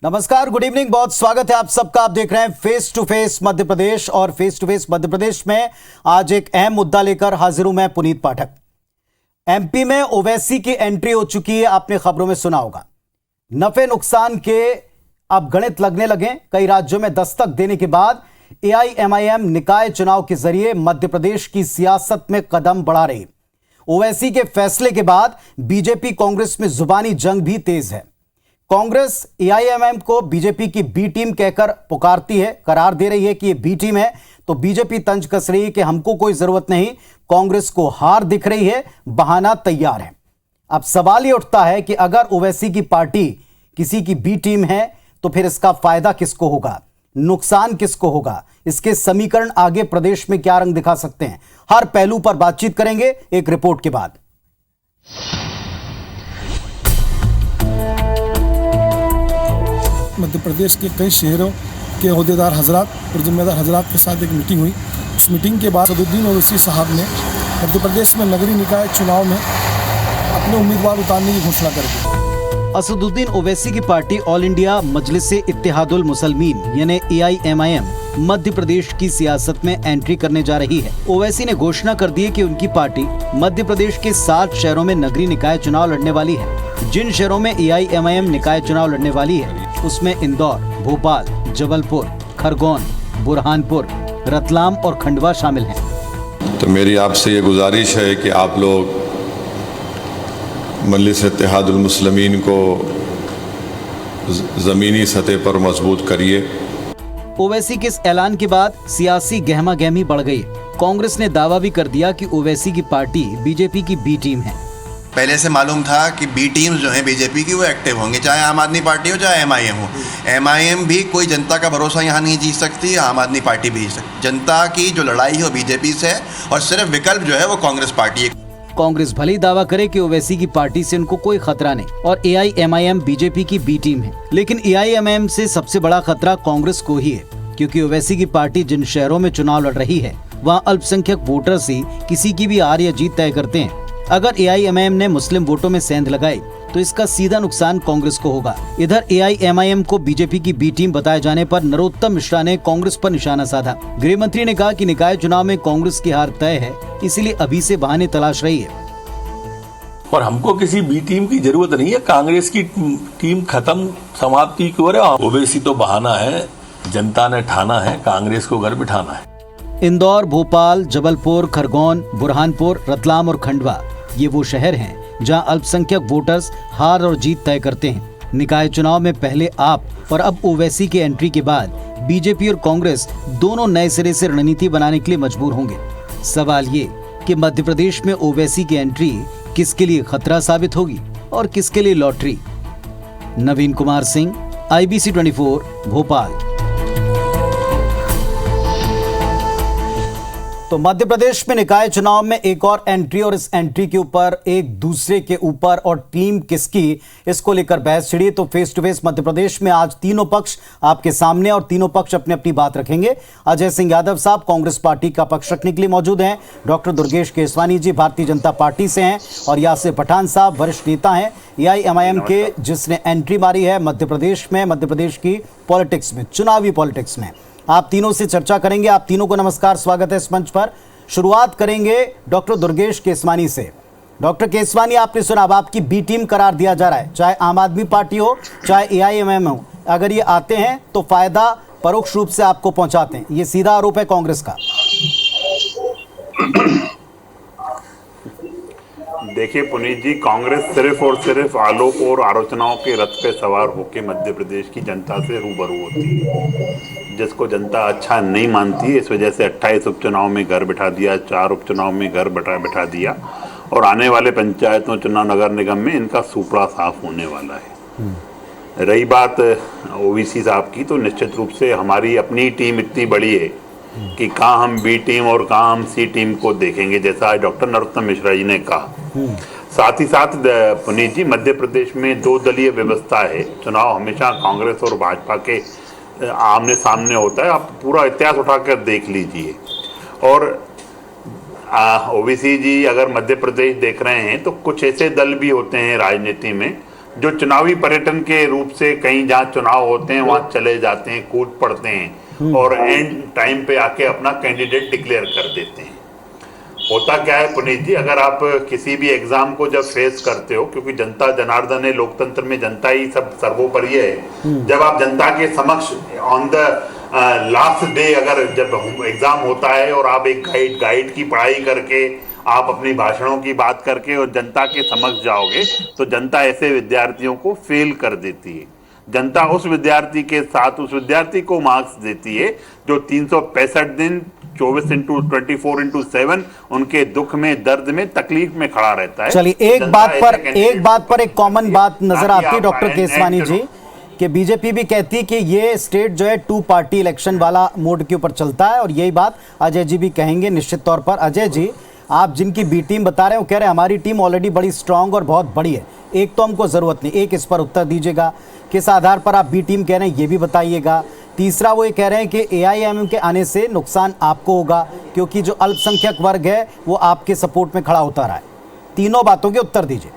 नमस्कार, good evening, बहुत स्वागत है आप सबका। आप देख रहे हैं face to face Madhya Pradesh और face to face Madhya Pradesh में आज एक अहम मुद्दा लेकर हाजिर हूं मैं पुनीत पाठक। एमपी में ओवैसी की एंट्री हो चुकी है, आपने खबरों में सुना होगा। नफे नुकसान के अब गणित लगने लगे। कई राज्यों में दस्तक देने के बाद एआईएमआईएम निकाय चुनाव के जरिए मध्य प्रदेश की सियासत में कदम बढ़ा रही। ओवैसी के फैसले के बाद बीजेपी कांग्रेस में जुबानी जंग भी तेज है। कांग्रेस एआईएमआईएम को बीजेपी की बी टीम कहकर पुकारती है, करार दे रही है कि ये बी टीम है, तो बीजेपी तंज कस रही है कि हमको कोई जरूरत नहीं। कांग्रेस को हार दिख रही है, बहाना तैयार है। अब सवाल ये उठता है कि अगर ओवैसी की पार्टी किसी की बी टीम है तो फिर इसका फायदा किसको होगा, नुकसान किसको होगा, इसके समीकरण आगे प्रदेश में क्या रंग दिखा सकते हैं, हर पहलू पर बातचीत करेंगे एक रिपोर्ट के बाद। मध्य प्रदेश के कई शहरों के ओहदेदार हजरात और जिम्मेदार हजरात के साथ एक मीटिंग हुई। इस मीटिंग के बाद असदुद्दीन ओवैसी साहब ने मध्य प्रदेश में नगरीय निकाय चुनाव में अपने उम्मीदवार उतारने की घोषणा कर दी। असदुद्दीन ओवैसी की party all India Majlise Ittehadul Muslimeen यानी एआईएमआईएम मध्य प्रदेश की सियासत में एंट्री करने जा रही है। ओवैसी ने घोषणा कर दी है कि उनकी पार्टी मध्य प्रदेश के 7 शहरों में नगरीय निकाय चुनाव लड़ने वाली है। जिन शहरों में एआईएमआईएम निकाय चुनाव लड़ने वाली है उसमें इंदौर, भोपाल, जबलपुर, खरगोन, बुरहानपुर, रतलाम और खंडवा शामिल हैं। तो मेरी आपसे ये गुजारिश है कि आप लोग मजलिस इत्तेहादुल मुस्लिमीन को ज़मीनी सतह पर मजबूत करिए। ओवैसी के इस ऐलान के बाद सियासी गहमा गहमी बढ़ गई। कांग्रेस ने दावा भी कर दिया कि ओवैसी की पार्टी बीजेपी की बी टीम है। पहले से मालूम था कि बी टीम्स जो हैं बीजेपी की वो एक्टिव होंगे, चाहे आम आदमी पार्टी हो चाहे एमआईएम हो। एमआईएम भी कोई जनता का भरोसा यहाँ नहीं जीत सकती, आम आदमी पार्टी भी जीत सकती। जनता की जो लड़ाई है बीजेपी से है और सिर्फ विकल्प जो है वो कांग्रेस पार्टी है। कांग्रेस भले ही दावा करे कि ओवैसी की पार्टी से उनको कोई खतरा नहीं और एआईएमआईएम बीजेपी की बी टीम है, लेकिन एआईएमआईएम से सबसे बड़ा खतरा कांग्रेस को ही है, क्योंकि ओवैसी की पार्टी जिन शहरों में चुनाव लड़ रही है वहाँ अल्पसंख्यक वोटर्स ही किसी की भी हार या जीत तय करते हैं। अगर एआईएमआईएम ने मुस्लिम वोटों में सेंध लगाई तो इसका सीधा नुकसान कांग्रेस को होगा। इधर एआईएमआईएम को बीजेपी की बी टीम बताए जाने पर नरोत्तम मिश्रा ने कांग्रेस पर निशाना साधा। गृह मंत्री ने कहा कि निकाय चुनाव में कांग्रेस की हार तय है, इसलिए अभी से बहाने तलाश रही है। और हमको किसी बी टीम की जरूरत नहीं है, कांग्रेस की टीम खत्म, समाप्ति की ओर है। ओवैसी तो बहाना है, जनता ने ठाना है, कांग्रेस को घर बिठाना है। इंदौर, भोपाल, जबलपुर, खरगोन, बुरहानपुर, रतलाम और खंडवा ये वो शहर हैं जहां अल्पसंख्यक वोटर्स हार और जीत तय करते हैं। निकाय चुनाव में पहले आप और अब ओवैसी की एंट्री के बाद बीजेपी और कांग्रेस दोनों नए सिरे से रणनीति बनाने के लिए मजबूर होंगे। सवाल ये कि मध्य प्रदेश में ओवैसी की एंट्री किसके लिए खतरा साबित होगी और किसके लिए लॉटरी। नवीन कुमार सिंह, IBC 24, भोपाल। तो मध्य प्रदेश में निकाय चुनाव में एक और एंट्री और इस एंट्री के ऊपर एक दूसरे के ऊपर और टीम किसकी, इसको लेकर बहस छिड़ी। तो face to face Madhya Pradesh में आज तीनों पक्ष आपके सामने और तीनों पक्ष अपनी अपनी बात रखेंगे। अजय सिंह यादव साहब कांग्रेस पार्टी का पक्ष रखने के लिए मौजूद हैं, डॉक्टर दुर्गेश केसवानी जी भारतीय जनता पार्टी से हैं और यासिर पठान साहब वरिष्ठ नेता हैं एआईएमआईएम के, जिसने एंट्री मारी है मध्य प्रदेश में, मध्य प्रदेश की पॉलिटिक्स में, चुनावी पॉलिटिक्स में। आप तीनों से चर्चा करेंगे। आप तीनों को नमस्कार, स्वागत है इस मंच पर। शुरुआत करेंगे डॉक्टर दुर्गेश केसवानी से। डॉक्टर केसवानी, आपने सुना अब आपकी बी टीम करार दिया जा रहा है, चाहे आम आदमी पार्टी हो चाहे एआईएमआईएम हो। अगर ये आते हैं तो फायदा परोक्ष रूप से आपको पहुंचाते हैं, ये सीधा आरोप है कांग्रेस का। देखिए पुनीत जी, कांग्रेस सिर्फ और सिर्फ आरोप और आलोचनाओं के रथ पे सवार होकर मध्य प्रदेश की जनता से रूबरू होती है, जिसको जनता अच्छा नहीं मानती है। इस वजह से 28 उपचुनाव में घर बिठा दिया, 4 उपचुनाव में घर बिठा दिया और आने वाले पंचायतों, चुनाव, नगर निगम में इनका सुपड़ा साफ होने वाला है। रही बात ओवैसी साहब की, तो निश्चित रूप से हमारी अपनी टीम इतनी बड़ी है कि कहाँ हम बी टीम और कहाँ हम सी टीम को देखेंगे, जैसा आज डॉक्टर नरोत्तम मिश्रा जी ने कहा। साथ ही साथ पुनीत जी, मध्य प्रदेश में 2 दलीय व्यवस्था है। चुनाव हमेशा कांग्रेस और भाजपा के आमने सामने होता है, आप पूरा इतिहास उठाकर देख लीजिए। और ओवैसी जी अगर मध्य प्रदेश देख रहे हैं तो कुछ ऐसे दल भी होते हैं राजनीति में जो चुनावी पर्यटन के रूप से कहीं जहाँ चुनाव होते हैं वहां चले जाते हैं, कूद पड़ते हैं और एंड टाइम पे आके अपना कैंडिडेट डिक्लेयर कर देते हैं। होता क्या है पुनीत जी, अगर आप किसी भी एग्जाम को जब फेस करते हो, क्योंकि जनता जनार्दन है, लोकतंत्र में जनता ही सब सर्वोपरि है, जब आप जनता के समक्ष ऑन द लास्ट डे अगर जब एग्जाम होता है और आप एक गाइड की पढ़ाई करके आप अपनी भाषणों की बात करके और जनता के समक्ष जाओगे तो जनता ऐसे विद्यार्थियों को फेल कर देती है। जनता उस विद्यार्थी के साथ उस विद्यार्थी को मार्क्स देती है जो 365 दिन 24/24/7 उनके दुख में, दर्द में, तकलीफ में खड़ा रहता है। चलिए एक बात पर एक कॉमन बात नजर आती है डॉक्टर केसवानी जी कि बीजेपी भी कहती है कि ये स्टेट जो है 2 पार्टी इलेक्शन वाला मोड के ऊपर चलता है, और यही बात अजय जी भी कहेंगे निश्चित तौर पर। अजय जी, आप जिनकी बी टीम बता रहे हो, कह रहे हैं हमारी टीम ऑलरेडी बड़ी स्ट्रांग और बहुत बड़ी है, एक तो हमको जरूरत नहीं, एक इस पर उत्तर दीजिएगा, किस आधार पर आप बी टीम कह रहे हैं ये भी बताइएगा। तीसरा वो ये कह रहे हैं कि एआईएमआईएम के आने से नुकसान आपको होगा क्योंकि जो अल्पसंख्यक वर्ग है वो आपके सपोर्ट में खड़ा होता रहा है। तीनों बातों के उत्तर दीजिए।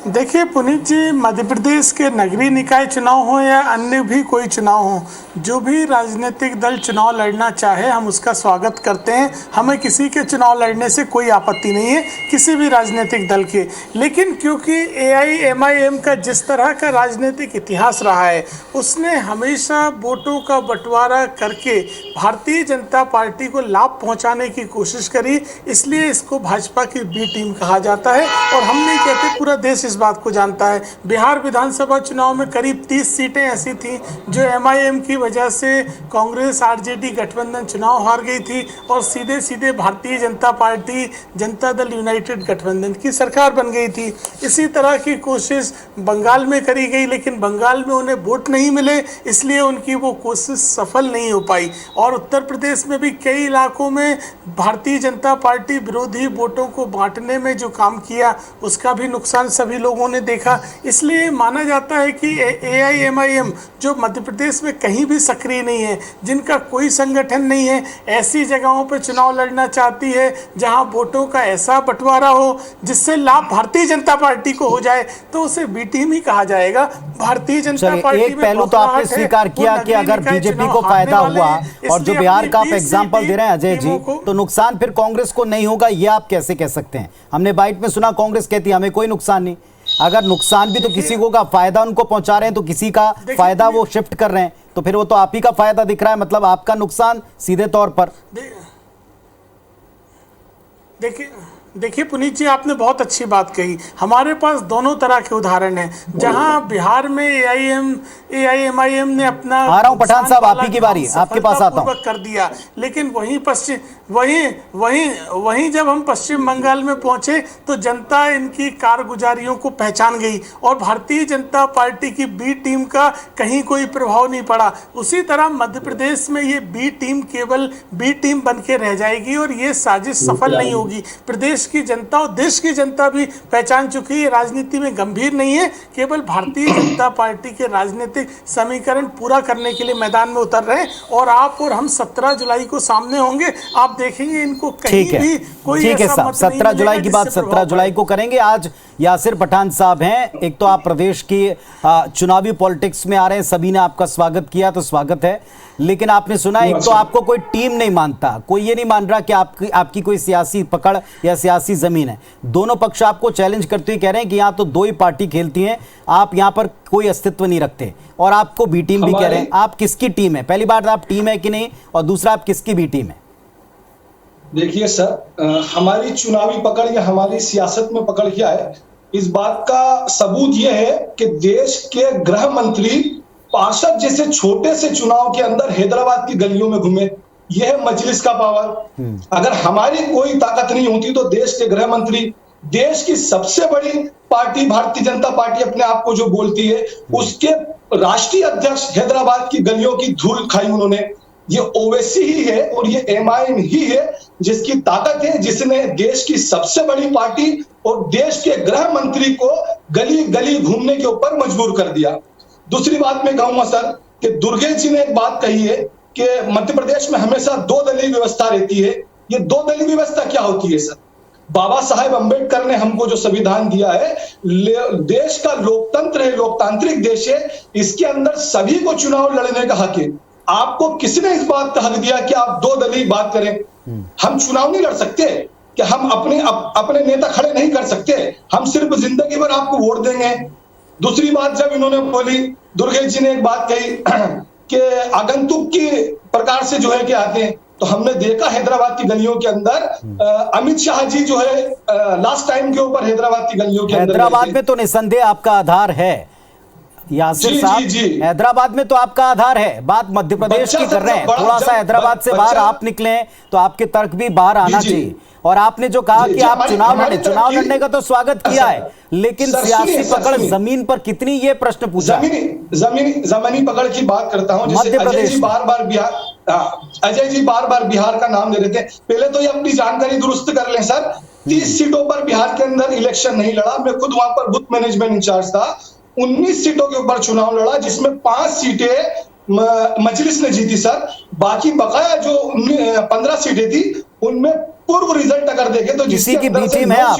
देखिए पुनीत जी, मध्य प्रदेश के नगरीय निकाय चुनाव हो या अन्य भी कोई चुनाव हो, जो भी राजनीतिक दल चुनाव लड़ना चाहे हम उसका स्वागत करते हैं। हमें किसी के चुनाव लड़ने से कोई आपत्ति नहीं है, किसी भी राजनीतिक दल के। लेकिन क्योंकि एआईएमआईएम का जिस तरह का राजनीतिक इतिहास रहा है, उसने हमेशा वोटों का बंटवारा करके भारतीय जनता पार्टी को लाभ पहुँचाने की कोशिश करी, इसलिए इसको भाजपा की बी टीम कहा जाता है। और हम नहीं कहते, पूरा देश इस बात को जानता है। बिहार विधानसभा चुनाव में करीब 30 सीटें ऐसी थीं जो एमआईएम की वजह से कांग्रेस आरजेडी गठबंधन चुनाव हार गई थी और सीधे सीधे भारतीय जनता पार्टी जनता दल यूनाइटेड गठबंधन की सरकार बन गई थी। इसी तरह की कोशिश बंगाल में करी गई, लेकिन बंगाल में उन्हें वोट नहीं मिले, इसलिए उनकी वो कोशिश सफल नहीं हो पाई। और उत्तर प्रदेश में भी कई इलाकों में भारतीय जनता पार्टी विरोधी वोटों को बांटने में जो काम किया उसका भी नुकसान सभी लोगों ने देखा। इसलिए माना जाता है कि एआईएमआईएम जो मध्य प्रदेश में कहीं भी सक्रिय नहीं है, जिनका कोई संगठन नहीं है, ऐसी जगहों पर चुनाव लड़ना चाहती है जहां वोटों का ऐसा बंटवारा हो जिससे लाभ भारतीय जनता पार्टी को हो जाए, तो उसे बी टीम ही कहा जाएगा। भारतीय जनता पार्टी एक पहलू तो आपने स्वीकार किया कि अगर बीजेपी को फायदा हुआ, और जो बिहार का आप एग्जाम्पल दे रहे हैं अजय जी, तो नुकसान फिर कांग्रेस को नहीं होगा, ये आप कैसे कह सकते हैं? हमने बाइट में सुना कांग्रेस कहती है हमें कोई नुकसान नहीं। अगर नुकसान भी तो किसी को का फायदा उनको पहुंचा रहे हैं, तो किसी का फायदा वो शिफ्ट कर रहे हैं, तो फिर वो तो आप ही का फायदा दिख रहा है, मतलब आपका नुकसान सीधे तौर पर। देखिए पुनीत जी, आपने बहुत अच्छी बात कही। हमारे पास दोनों तरह के उदाहरण हैं। जहां बिहार में एआईएमआईएम ने अपना आ रहा हूं पठान साहब, आप ही की बारी, आपके पास आता हूं, कर दिया, लेकिन वहीं जब हम पश्चिम बंगाल में पहुंचे तो जनता इनकी कारगुजारियों को पहचान गई और भारतीय जनता पार्टी की बी टीम का कहीं कोई प्रभाव नहीं पड़ा। उसी तरह मध्य प्रदेश में ये बी टीम केवल बी टीम बन के रह जाएगी और ये साजिश सफल नहीं होगी। प्रदेश की जनता और देश की जनता भी पहचान चुकी है, राजनीति में गंभीर नहीं है, केवल भारतीय जनता पार्टी के राजनीतिक समीकरण पूरा करने के लिए मैदान में उतर रहे हैं। और आप और हम 17 जुलाई को सामने होंगे, आप देखेंगे इनको कहीं भी कोई ठीक है साहब, 17 जुलाई की बात 17 जुलाई को करेंगे। आज यासिर पठान साहब हैं, एक तो आप प्रदेश की चुनावी पॉलिटिक्स में आ रहे हैं, सभी ने आपका स्वागत किया तो स्वागत है, लेकिन आपने सुना एक तो आपको कोई टीम नहीं मानता, कोई ये नहीं मान रहा कि आपकी कोई सियासी पकड़ या सियासी जमीन है। दोनों पक्ष आपको चैलेंज करते हुए कह रहे हैं कि यहाँ तो 2 ही पार्टी खेलती हैं, आप यहाँ पर कोई अस्तित्व नहीं रखते, और आपको बी टीम भी कह रहे हैं। आप किसकी टीम है? पहली बात आप टीम है कि नहीं, और दूसरा आप किसकी बी टीम है? देखिए सर, हमारी चुनावी पकड़ या हमारी सियासत में पकड़ क्या है, इस बात का सबूत यह है कि देश के गृह मंत्री पार्षद जैसे छोटे से चुनाव के अंदर हैदराबाद की गलियों में घूमे। यह है मजलिस का पावर। अगर हमारी कोई ताकत नहीं होती तो देश के गृह मंत्री, देश की सबसे बड़ी पार्टी भारतीय जनता पार्टी अपने आप को जो बोलती है, उसके राष्ट्रीय अध्यक्ष हैदराबाद की गलियों की धूल खाई उन्होंने। ये ओवैसी ही है और ये एमआईएम ही है जिसकी ताकत है, जिसने देश की सबसे बड़ी पार्टी और देश के गृह मंत्री को गली गली घूमने के ऊपर मजबूर कर दिया। दूसरी बात मैं कहूंगा सर कि दुर्गेश जी ने एक बात कही है कि मध्य प्रदेश में हमेशा 2 दलीय व्यवस्था रहती है। ये 2 दलीय व्यवस्था क्या होती है सर? बाबा साहेब अंबेडकर ने हमको जो संविधान दिया है, देश का लोकतंत्र है, लोकतांत्रिक देश है, इसके अंदर सभी को चुनाव लड़ने का हक है। आपको किसने इस बात का हक दिया कि आप दो दलीय बात करें? हम चुनाव नहीं लड़ सकते कि हम अपने नेता खड़े नहीं कर सकते? हम सिर्फ जिंदगी भर आपको वोट देंगे। दूसरी बात, जब इन्होंने बोली, दुर्गेश जी ने एक बात कही कि आगंतुक की प्रकार से जो है कि आते हैं, तो हमने देखा हैदराबाद की गलियों के अंदर अमित शाह जी जो है लास्ट टाइम के ऊपर हैदराबाद की गलियों के अंदर, हैदराबाद में तो निसंदेह आपका आधार है यासिर साहब, हैदराबाद में तो आपका आधार है। बात मध्य प्रदेश की कर रहे हैं, थोड़ा सा हैदराबाद से बाहर आप निकले हैं तो आपके तर्क भी बाहर आना चाहिए। और आपने जो कहा कि आप चुनाव लड़ने का तो स्वागत किया है, लेकिन सियासी पकड़ जमीन पर कितनी, ये प्रश्न पूछा। जमीनी पकड़ की बात करता हूं, जैसे अजय जी बार बार बिहार का नाम ले रहे थे। पहले तो ये अपनी जानकारी दुरुस्त कर लें सर। 30 सीटों पर बिहार के अंदर इलेक्शन नहीं लड़ा, मैं खुद वहां पर बूथ मैनेजमेंट इंचार्ज था। 19 सीटों के ऊपर चुनाव लड़ा, जिसमें 5 सीटें मजलिस ने जीती सर। बाकी बकाया जो 15 सीटें थी, उनमें पूर्व रिजल्ट अगर देखें तो किसी की बी टीम है, आप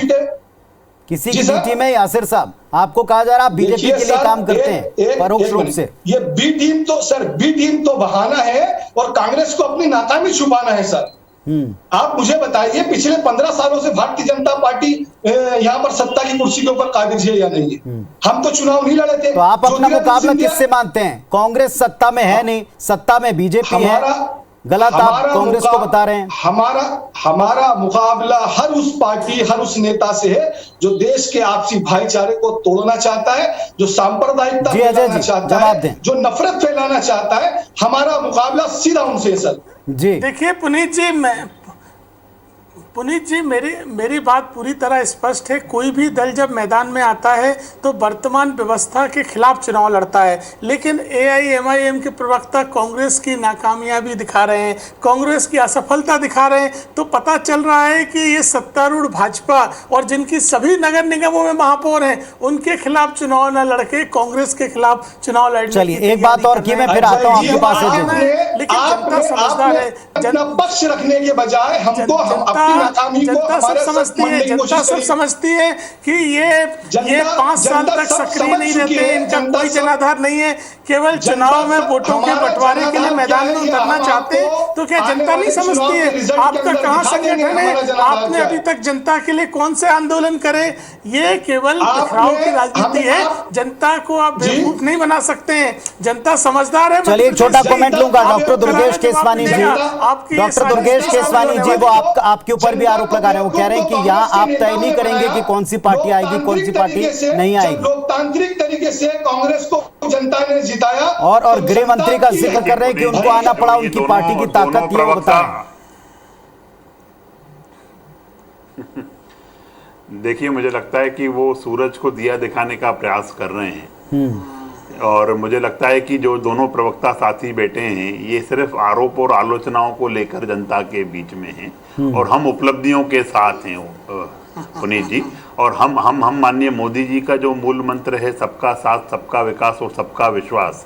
किसी की बी टीम है यासिर साहब? आपको कहा जा रहा है आप बीजेपी के लिए काम करते हैं परोक्ष रूप से। ये बी टीम तो सर, बी टीम तो बहाना है और कांग्रेस को अपनी नाकामी छुपाना है सर। आप मुझे बताइए, पिछले 15 सालों से भारतीय जनता पार्टी यहाँ पर सत्ता की कुर्सी के ऊपर काबिज है या नहीं है? हम तो चुनाव नहीं लड़े थे। तो आप अपना मुकाबला किससे मानते हैं? कांग्रेस सत्ता में है नहीं, सत्ता में बीजेपी है, गलत आप कांग्रेस को बता रहे हैं। हमारा मुकाबला हर उस पार्टी, हर उस नेता से है जो देश के आपसी भाईचारे को तोड़ना चाहता है, जो सांप्रदायिकता फैलाना चाहता है, जो नफरत फैलाना चाहता है। हमारा मुकाबला सीधा उनसे है सर। जी देखिए पुनीत जी, मेरी बात पूरी तरह स्पष्ट है। कोई भी दल जब मैदान में आता है तो वर्तमान व्यवस्था के खिलाफ चुनाव लड़ता है, लेकिन AIMIM के प्रवक्ता कांग्रेस की नाकामयाबी दिखा रहे हैं, कांग्रेस की असफलता दिखा रहे हैं, तो पता चल रहा है कि ये सत्तारूढ़ भाजपा और जिनकी सभी नगर निगमों में महापौर हैं, उनके खिलाफ चुनाव न लड़के कांग्रेस के खिलाफ चुनाव लड़ने। चलिए एक बात और की मैं फिर आता हूँ आपके पास। लेकिन जनता समझदार है, पक्ष रखने के बजाय हमको जनता सब समझती है कि ये 5 साल तक सक्रिय नहीं रहते, इनका कोई जनाधार नहीं है, केवल चुनाव में वोटों के बंटवारे के लिए मैदान में उतरना चाहते हैं। तो क्या जनता नहीं समझती है? आपका कहाँ संगठन है? आपने अभी तक जनता के लिए कौन से आंदोलन करे? ये केवल बिखराव की राजनीति है। जनता को आप बेवकूफ नहीं बना सकते हैं, जनता समझदार है। चलिए एक छोटा कमेंट लूंगा। डॉक्टर दुर्गेश केसवानी जी, डॉक्टर दुर्गेश केसवानी जी, वो आपके ऊपर भी आरोप लगा रहे हैं। वो कह रहे हैं कि यहाँ आप तय नहीं करेंगे कि कौन सी पार्टी आएगी, कौन सी पार्टी नहीं आएगी। लोकतांत्रिक तरीके से कांग्रेस को जनता ने जिताया और गृह मंत्री का जिक्र कर रहे हैं कि उनको आना पड़ा, उनकी पार्टी की ताकत ये बता रहे हैं। देखिए, मुझे लगता है कि वो सूरज को दिया दिखाने का प्रयास कर रहे हैं और मुझे लगता है कि जो दोनों प्रवक्ता साथी बैठे हैं, ये सिर्फ आरोप और आलोचनाओं को लेकर जनता के बीच में हैं और हम उपलब्धियों के साथ हैं पुनीत जी। और हम माननीय मोदी जी का जो मूल मंत्र है, सबका साथ, सबका विकास और सबका विश्वास,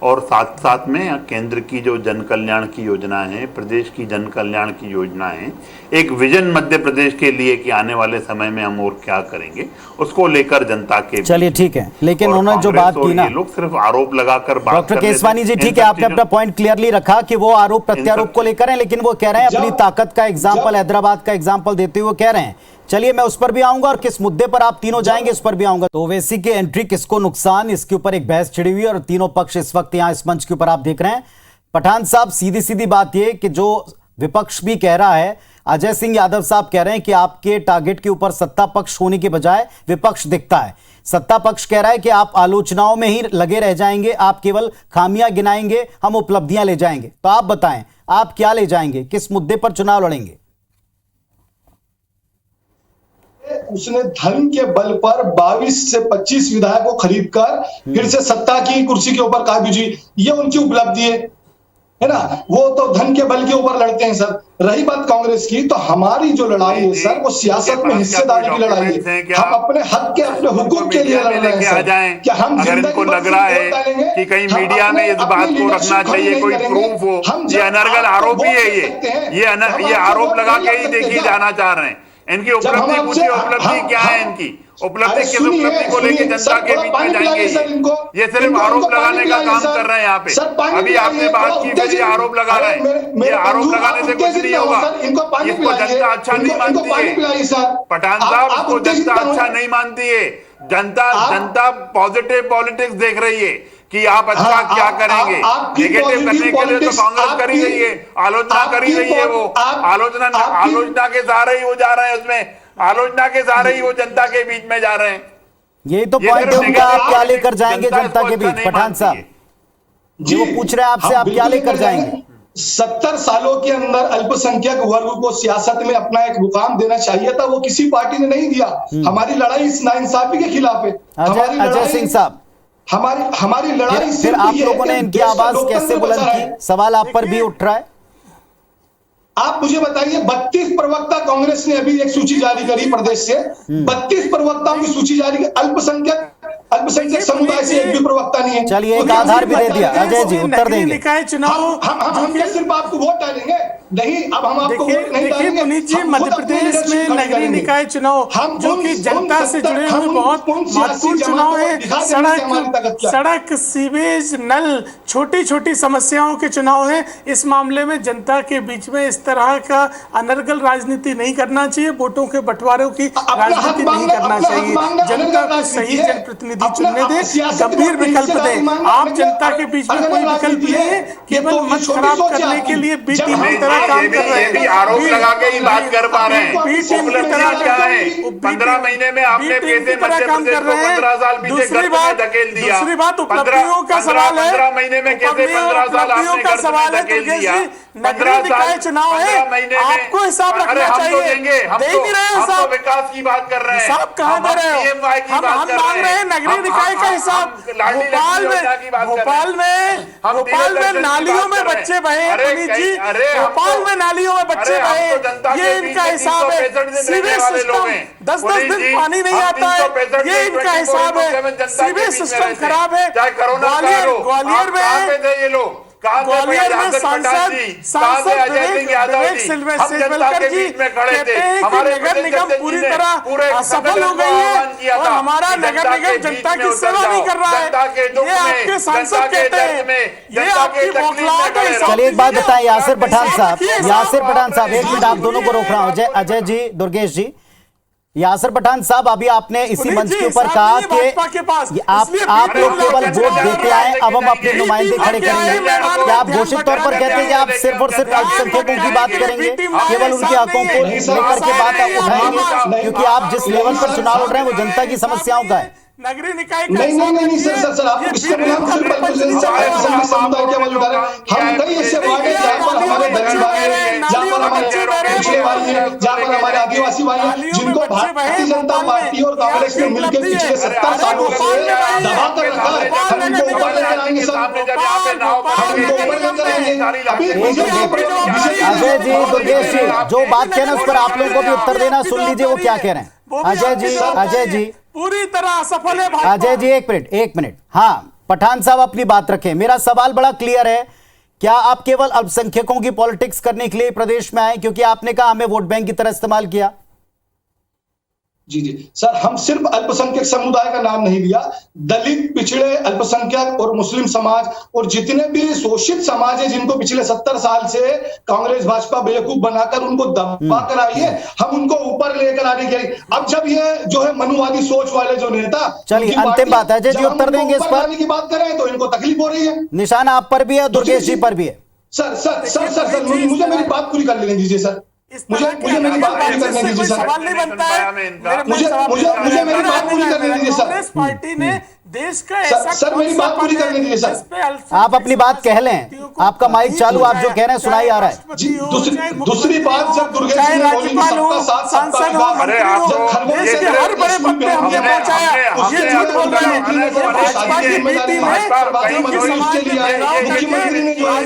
और साथ साथ में केंद्र की जो जन कल्याण की योजना है, प्रदेश की जन कल्याण की योजना है, एक विजन मध्य प्रदेश के लिए कि आने वाले समय में हम और क्या करेंगे, उसको लेकर जनता के। चलिए ठीक है, लेकिन उन्होंने जो बात की ना, लोग सिर्फ आरोप लगाकर बात। डॉक्टर केसवानी जी ठीक है, आपने अपना पॉइंट क्लियरली रखा कि वो आरोप प्रत्यारोप को लेकर है, लेकिन वो कह रहे हैं अपनी ताकत का एग्जाम्पल, हैदराबाद का एग्जाम्पल देते हुए कह रहे हैं। चलिए मैं उस पर भी आऊंगा और किस मुद्दे पर आप तीनों जाएंगे उस पर भी आऊंगा। तो ओवैसी की एंट्री किसको नुकसान, इसके ऊपर एक बहस छिड़ी हुई और तीनों पक्ष इस वक्त यहां इस मंच के ऊपर आप देख रहे हैं। पठान साहब, सीधी सीधी बात यह कि जो विपक्ष भी कह रहा है, अजय सिंह यादव साहब कह रहे हैं कि आपके टारगेट के ऊपर सत्ता पक्ष होने के बजाय विपक्ष दिखता है। सत्ता पक्ष कह रहा है कि आप आलोचनाओं में ही लगे रह जाएंगे, आप केवल खामियां गिनाएंगे, हम उपलब्धियां ले जाएंगे। तो आप बताएं, आप क्या ले जाएंगे, किस मुद्दे पर चुनाव लड़ेंगे? उसने धन के बल पर 22 से 25 विधायकों को खरीदकर फिर से सत्ता की कुर्सी के ऊपर काबिज हुई, ये उनकी उपलब्धि है ना। वो तो धन के बल के ऊपर लड़ते हैं सर। रही बात कांग्रेस की, तो हमारी जो लड़ाई है सर, वो सियासत में हिस्सेदारी की लड़ाई है। हम अपने हक के, अपने हुकूक के लिए लड़ रहे हैं सर। क्या हम अगर इनको लग रहा है कि कहीं मीडिया में इस बात को रखना चाहिए, कोई प्रूफ हो, ये अनर्गल आरोप ही है, ये आरोप लगा के ही देखिए जाना चाह रहे हैं इनकी उपलब्धि पूछिए, उपलब्धि क्या है इनकी? उपलब्धि किस उपलब्धि को लेके जनता के बीच में जाएंगे? ये सिर्फ आरोप लगाने का काम कर रहे हैं यहाँ पे। अभी आपने बात की, फिर ये आरोप लगा रहे हैं। ये आरोप लगाने से कुछ नहीं होगा। इसको जनता अच्छा नहीं मानती है पठान साहब, इसको जनता अच्छा नहीं मानती है। जनता पॉजिटिव पॉलिटिक्स देख रही है कि आप अच्छा क्या करेंगे। नेगेटिव करने के लिए तो कांग्रेस कर ही रही है, आलोचना कर ही रही है। वो आलोचना के सहारे ही वो जा रहे हैं, उसमें आलोचना के सहारे ही वो जनता के बीच में जा रहे हैं। यही तो पॉइंट है उनका। आप क्या लेकर जाएंगे जनता के बीच? पठान साहब जी, वो पूछ रहे हैं आपसे, आप क्या लेकर जाएंगे? 70 सालों के अंदर अल्पसंख्यक वर्ग को सियासत में अपना एक मुकाम देना चाहिए था, वो किसी पार्टी ने नहीं दिया। हमारी लड़ाई इस नाइंसाफी के खिलाफ है। अजय सिंह साहब, हमारी लड़ाई फिर आप लोगों ने इनकी आवाज कैसे बुलंद की? सवाल आप पर भी उठ रहा है। आप मुझे बताइए, 32 प्रवक्ता कांग्रेस ने अभी एक सूची जारी करी प्रदेश से, 32 प्रवक्ताओं की सूची जारी की। अल्पसंख्यक समुदाय से एक भी प्रवक्ता नहीं है। चलिए, एक आधार भी दे दिया। अजय जी उत्तर देंगे। निकाय चुनाव हम क्या सिर्फ आपको वोट डालेंगे? नहीं, अब हम आपको वोट नहीं डालेंगे। पुनीत जी, मध्य प्रदेश में नगरीय निकाय चुनाव जो कि जनता से जुड़े हुए बहुत महत्वपूर्ण चुनाव है। सड़क, सीवेज, नल, छोटी छोटी समस्याओं के चुनाव है। इस मामले में जनता के बीच में इस तरह का अनर्गल राजनीति नहीं करना चाहिए। वोटों के बंटवारों की राजनीति नहीं करना चाहिए। जनता को सही जनप्रतिनिधि चुनने दे, गंभीर विकल्प दे। आप जनता के बीच में कोई विकल्प नहीं है, केवल मत खराब करने के लिए बी टीम की तरह काम कर रहे हैं। आरोप लगा के ही बात कर पा रहे हैं। उपलब्धियां क्या है? 15 महीने में आपने कैसे मध्य प्रदेश को 15 साल पीछे गर्त में धकेल दिया? दूसरी बात उपलब्धियों का सवाल है। 15 महीने में कैसे 15 साल आपने गर्त में धकेल दिया? 15 साल चुनाव है, आपको हिसाब रखना चाहिए। हम तो विकास की बात कर रहे हैं। हिसाब कहाँ दे रहे हो? हम मांग रहे हैं नगरीय निकाय का हिसाब। भोपाल में नालियों में बच्चे बहे, पुनीत जी, भोपाल में नालियों में बच्चे बहे, ये इनका हिसाब है। सीवेज सिस्टम 10-10 दिन पानी नहीं आता है, ये इनका हिसाब है। सीवेज सिस्टम खराब है। ग्वालियर में सांसद विवेक सेजवलकर जी कहते हैं कि नगर निगम पूरी तरह असफल हो गई है और हमारा नगर निगम जनता की सेवा नहीं कर रहा है। ये आपके सांसद कहते हैं, ये आपकी बौखलाहट है। चलिए एक बात बताएं यासिर पठान साहब, एक मिनट आप दोनों को रोक रहा हूं। अजय जी, दुर्गेश जी, यासिर पठान साहब, अभी आपने इसी मंच के ऊपर कहा कि आप लोग केवल वोट देते आए, अब हम अपने नुमाइंदे खड़े करेंगे। क्या आप घोषित तौर पर कहते हैं कि आप सिर्फ और सिर्फ अल्पसंख्यकों की बात करेंगे, केवल उनके हकों को लेकर के बात उठाएंगे? क्योंकि आप जिस लेवल पर चुनाव लड़ रहे हैं वो जनता की समस्याओं का है। नगरीय निकाय नहीं सर आपको किससे बोला? हम सिर्फ अल्पसंख्यक समुदाय की आवाज उठा रहे हैं। हम कई ऐसे वार्ड हैं जहाँ पर हमारे दलित भाई हैं, जहाँ पर हमारे पिछड़े भाई हैं, जहाँ पर हमारे आदिवासी भाई हैं, जिनको भारतीय जनता पार्टी और कांग्रेस ने मिलकर पिछले 70 सालों से दबा कर रखा है। हम उनको ऊपर लेकर आएंगे सर, हम उनको ऊपर लेकर आएंगे। अजय जी, दुर्गेश जी, जो बात कहना उस पर आप लोगों को भी उत्तर देना। सुन लीजिए वो क्या कह रहे हैं। अजय जी पूरी तरह असफल है। अजय जी एक मिनट। हाँ, पठान साहब अपनी बात रखें। मेरा सवाल बड़ा क्लियर है, क्या आप केवल अल्पसंख्यकों की पॉलिटिक्स करने के लिए प्रदेश में आए? क्योंकि आपने कहा हमें वोट बैंक की तरह इस्तेमाल किया। जी सर, हम सिर्फ अल्पसंख्यक समुदाय का नाम नहीं लिया। दलित, पिछड़े, अल्पसंख्यक और मुस्लिम समाज और जितने भी शोषित समाज है जिनको पिछले 70 साल से कांग्रेस भाजपा बेवकूफ बनाकर उनको दबा कर आई है, हम उनको ऊपर लेकर आने के लिए। अब जब ये जो है मनुवादी सोच वाले जो नेता, चलिए अंतिम बात है, अजय जी उत्तर देंगे इस पर की बात कर रहे हैं तो इनको तकलीफ हो रही है। निशान आप पर भी है, दुर्गेश जी पर भी है। सर मुझे मेरी बात पूरी कर लेने दीजिए सर। मुझे मेरी बात पूरी करने दीजिए सर। सवाल नहीं बनता है। मुझे मेरी बात पूरी करने दीजिए सर। कांग्रेस पार्टी ने देश का ऐसा सर मेरी बात पूरी करने दीजिए सर। आप अपनी बात कह लें, आपका माइक चालू, आप जो कह रहे हैं सुनाई आ रहा है। दूसरी बात, जब दुर्गेश जी ने बोली सबका साथ सबका विकास, अरे आप जब खरगोन से हर बड़े पद पे हमने पहुंचाया, ये झूठ बोल रहे हैं। भाजपा की बी टीम है, मुख्यमंत्री ने जो है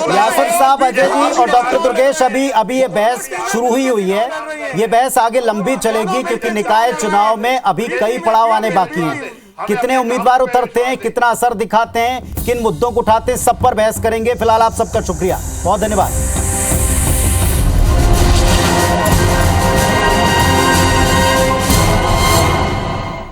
यासिर साहब, अजय जी और डॉक्टर दुर्गेश, अभी ये बहस शुरू ही हुई है। ये बहस आगे लंबी चलेगी क्योंकि निकाय चुनाव में अभी कई पड़ाव आने बाकी हैं। कितने उम्मीदवार उतरते हैं, कितना असर दिखाते हैं, किन मुद्दों को उठाते हैं, सब पर बहस करेंगे। फिलहाल आप सबका शुक्रिया, बहुत धन्यवाद।